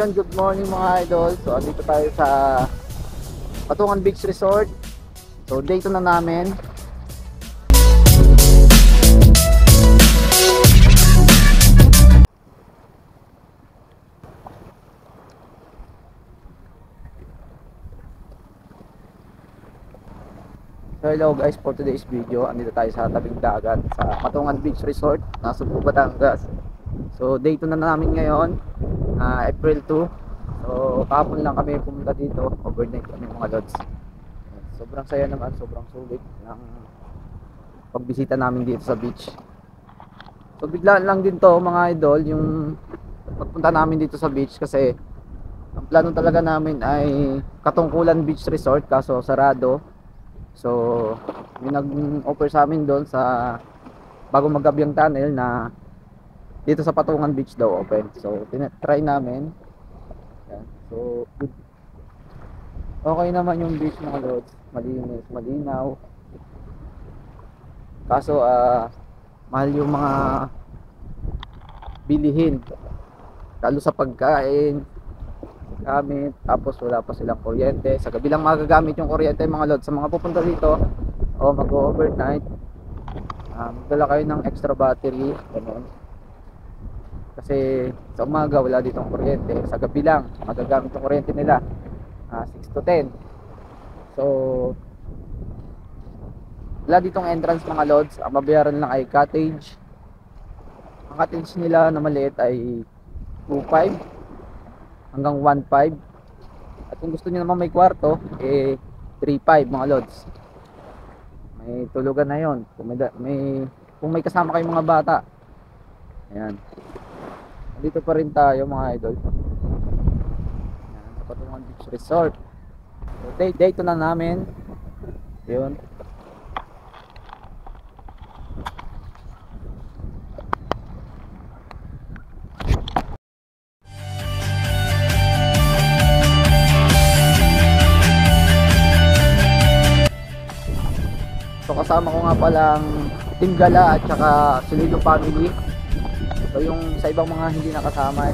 ayun, good morning mga idol. So andito tayo sa Patungan Beach Resort. So day 2 na namin. So hello guys, for today's video, andito tayo sa tabing dagat sa Patungan Beach Resort, nasa Subo, Batangas. So day 2 na namin ngayon, April 2. So kahapon lang kami pumunta dito, overnight kami mga lods. Sobrang saya naman, sobrang sulit ng pagbisita namin dito sa beach. So biglaan lang din to mga idol, yung pagpunta namin dito sa beach kasi ang plano talaga namin ay Katungkulan Beach Resort kaso sarado. So may nag-offer sa amin doon sa bago mag-Gabyang Tunnel na dito sa Patungan Beach daw open. So try namin. Yan. So okay naman yung beach mga lods, malinis, malinaw. Kaso mahal yung mga bilihin, lalo sa pagkain, gamit, tapos wala pa silang kuryente. Sa gabi lang magagamit yung kuryente mga lods. Sa mga pupunta dito o mag-overnight, magdala kayo ng extra battery, ganun. Kasi sa umaga wala ditong kuryente, sa gabi lang magagamit yung kuryente nila, 6 to 10. So wala ditong entrance mga lods. Ang mabayaran lang ay cottage. Ang cottage nila na maliit ay 2.5 hanggang 1.5. At kung gusto niyo naman may kwarto, 3.5 mga lods. May tulugan na yon kung may kasama kayong mga bata. Ayan, dito pa rin tayo mga idol. Ayan, sa Patungan Beach Resort. So day 2 na namin yun. So kasama ko nga palang Team Gala at saka Solido Family. So yung sa ibang mga hindi nakasama,